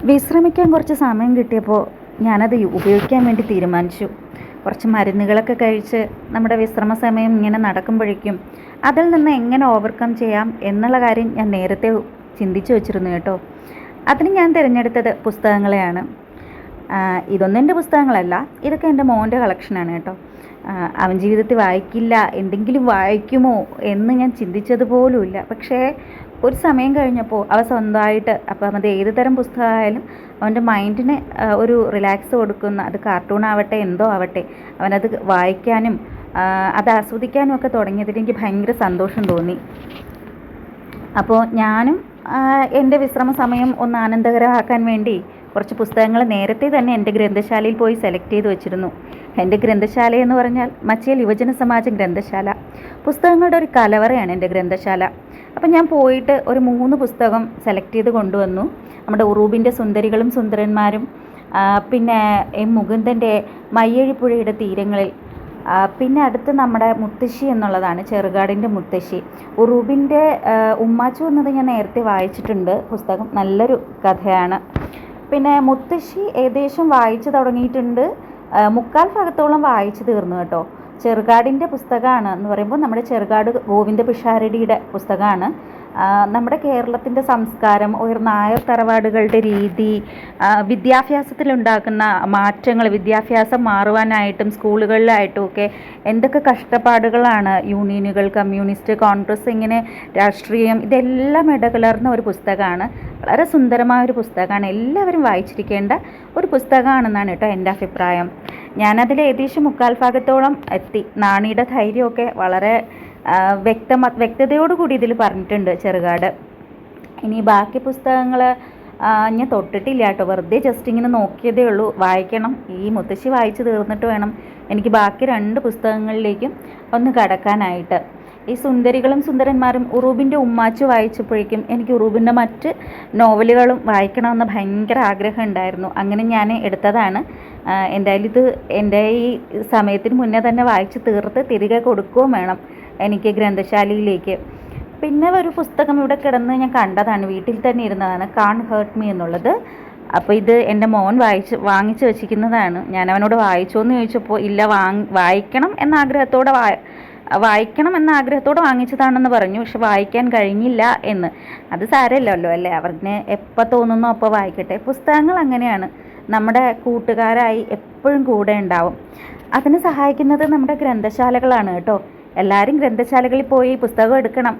വിശ്രമിക്കാൻ കുറച്ച് സമയം കിട്ടിയപ്പോൾ ഞാനത് ഉപയോഗിക്കാൻ വേണ്ടി തീരുമാനിച്ചു. കുറച്ച് മരുന്നുകളൊക്കെ കഴിച്ച് നമ്മുടെ വിശ്രമ സമയം ഇങ്ങനെ നടക്കുമ്പോഴേക്കും അതിൽ നിന്ന് എങ്ങനെ ഓവർകം ചെയ്യാം എന്നുള്ള കാര്യം ഞാൻ നേരത്തെ ചിന്തിച്ചു വെച്ചിരുന്നു കേട്ടോ. അതിന് ഞാൻ തിരഞ്ഞെടുത്തത് പുസ്തകങ്ങളെയാണ്. ഇതൊന്നും എൻ്റെ പുസ്തകങ്ങളല്ല, ഇതൊക്കെ എൻ്റെ മോൻ്റെ കളക്ഷനാണ് കേട്ടോ. അവൻ ജീവിതത്തിൽ വായിക്കില്ല, എന്തെങ്കിലും വായിക്കുമോ എന്ന് ഞാൻ ചിന്തിച്ചതുപോലുമില്ല. പക്ഷേ ഒരു സമയം കഴിഞ്ഞപ്പോൾ അവ സ്വന്തമായിട്ട്, അപ്പം അത് ഏത് തരം പുസ്തകമായാലും അവൻ്റെ മൈൻഡിന് ഒരു റിലാക്സ് കൊടുക്കുന്ന, അത് കാർട്ടൂൺ ആവട്ടെ എന്തോ ആവട്ടെ, അവനത് വായിക്കാനും അത് ആസ്വദിക്കാനും ഒക്കെ തുടങ്ങിയതിൽ എനിക്ക് ഭയങ്കര സന്തോഷം തോന്നി. അപ്പോൾ ഞാനും എൻ്റെ വിശ്രമ സമയം ഒന്ന് ആനന്ദകരമാക്കാൻ വേണ്ടി കുറച്ച് പുസ്തകങ്ങൾ നേരത്തെ തന്നെ എൻ്റെ ഗ്രന്ഥശാലയിൽ പോയി സെലക്ട് ചെയ്ത് വെച്ചിരുന്നു. എൻ്റെ ഗ്രന്ഥശാല എന്ന് പറഞ്ഞാൽ മച്ചേൽ യുവജന സമാജം ഗ്രന്ഥശാല. പുസ്തകങ്ങളുടെ ഒരു കലവറയാണ് എൻ്റെ ഗ്രന്ഥശാല. അപ്പം ഞാൻ പോയിട്ട് ഒരു 3 പുസ്തകം സെലക്ട് ചെയ്ത് കൊണ്ടുവന്നു. നമ്മുടെ ഉറൂബിൻ്റെ സുന്ദരികളും സുന്ദരന്മാരും, പിന്നെ എം മുകുന്ദൻ്റെ മയ്യഴിപ്പുഴയുടെ തീരങ്ങളിൽ, പിന്നെ അടുത്ത് നമ്മുടെ മുത്തശ്ശി എന്നുള്ളതാണ്, ചെറുകാടിൻ്റെ മുത്തശ്ശി. ഉറൂബിൻ്റെ ഉമ്മാച്ചു എന്നത് ഞാൻ നേരത്തെ വായിച്ചിട്ടുണ്ട് പുസ്തകം, നല്ലൊരു കഥയാണ്. പിന്നെ മുത്തശ്ശി ഏകദേശം വായിച്ചു തുടങ്ങിയിട്ടുണ്ട്, 3/4 ഭാഗത്തോളം വായിച്ചു തീർന്നു കേട്ടോ. ചെറുകാടിൻ്റെ പുസ്തകമാണ് എന്ന് പറയുമ്പോൾ നമ്മുടെ ചെറുകാട് ഗോവിന്ദ പിഷാരടിയുടെ പുസ്തകമാണ്. നമ്മുടെ കേരളത്തിൻ്റെ സംസ്കാരം, നായർ തറവാടുകളുടെ രീതി, വിദ്യാഭ്യാസത്തിലുണ്ടാക്കുന്ന മാറ്റങ്ങൾ, വിദ്യാഭ്യാസം മാറുവാനായിട്ടും സ്കൂളുകളിലായിട്ടും ഒക്കെ എന്തൊക്കെ കഷ്ടപ്പാടുകളാണ്, യൂണിയനുകൾ, കമ്മ്യൂണിസ്റ്റ്, കോൺഗ്രസ്, ഇങ്ങനെ രാഷ്ട്രീയം, ഇതെല്ലാം ഇടകലർന്ന ഒരു പുസ്തകമാണ്. വളരെ സുന്ദരമായൊരു പുസ്തകമാണ്, എല്ലാവരും വായിച്ചിരിക്കേണ്ട ഒരു പുസ്തകമാണെന്നാണ് കേട്ടോ എൻ്റെ അഭിപ്രായം. ഞാനതിൽ ഏകദേശം 3/4 ഭാഗത്തോളം എത്തി. നാണിയുടെ ധൈര്യമൊക്കെ വളരെ വ്യക്തതയോടുകൂടി ഇതിൽ പറഞ്ഞിട്ടുണ്ട് ചെറുകാട്. ഇനി ബാക്കി പുസ്തകങ്ങൾ ഞാൻ തൊട്ടിട്ടില്ല കേട്ടോ, വെറുതെ ജസ്റ്റ് ഇങ്ങനെ നോക്കിയതേ ഉള്ളൂ. വായിക്കണം, ഈ മുത്തശ്ശി വായിച്ച് തീർന്നിട്ട് വേണം എനിക്ക് ബാക്കി 2 പുസ്തകങ്ങളിലേക്കും ഒന്ന് കടക്കാനായിട്ട്. ഈ സുന്ദരികളും സുന്ദരന്മാരും ഉറൂബിൻ്റെ ഉമ്മാച്ചു വായിച്ചപ്പോഴേക്കും എനിക്ക് ഉറൂബിൻ്റെ മറ്റ് നോവലുകളും വായിക്കണമെന്ന് ഭയങ്കര ആഗ്രഹം ഉണ്ടായിരുന്നു. അങ്ങനെ ഞാൻ എടുത്തതാണ്. എന്തായാലും ഇത് എൻ്റെ ഈ സമയത്തിന് മുന്നേ തന്നെ വായിച്ച് തീർത്ത് തിരികെ കൊടുക്കുകയും വേണം എനിക്ക് ഗ്രന്ഥശാലയിലേക്ക്. പിന്നെ ഒരു പുസ്തകം ഇവിടെ കിടന്ന് ഞാൻ കണ്ടതാണ്, വീട്ടിൽ തന്നെ ഇരുന്നതാണ്, കാൺ ഹേർട്ട് മീ എന്നുള്ളത്. അപ്പോൾ ഇത് എൻ്റെ മോൻ വാങ്ങിച്ച് വെച്ചിരിക്കുന്നതാണ്. ഞാൻ അവനോട് വായിച്ചോ എന്ന് ചോദിച്ചപ്പോൾ ഇല്ല, വായിക്കണം എന്ന ആഗ്രഹത്തോടെ വാങ്ങിച്ചതാണെന്ന് പറഞ്ഞു. പക്ഷെ വായിക്കാൻ കഴിഞ്ഞില്ല എന്ന്. അത് സാരമില്ലല്ലോ അല്ലേ, അവർക്ക് എപ്പോൾ തോന്നുന്നോ അപ്പോൾ വായിക്കട്ടെ. പുസ്തകങ്ങൾ അങ്ങനെയാണ്, നമ്മുടെ കൂട്ടുകാരായി എപ്പോഴും കൂടെ ഉണ്ടാവും. അതിന് സഹായിക്കുന്നത് നമ്മുടെ ഗ്രന്ഥശാലകളാണ് കേട്ടോ. എല്ലാവരും ഗ്രന്ഥശാലകളിൽ പോയി പുസ്തകം എടുക്കണം.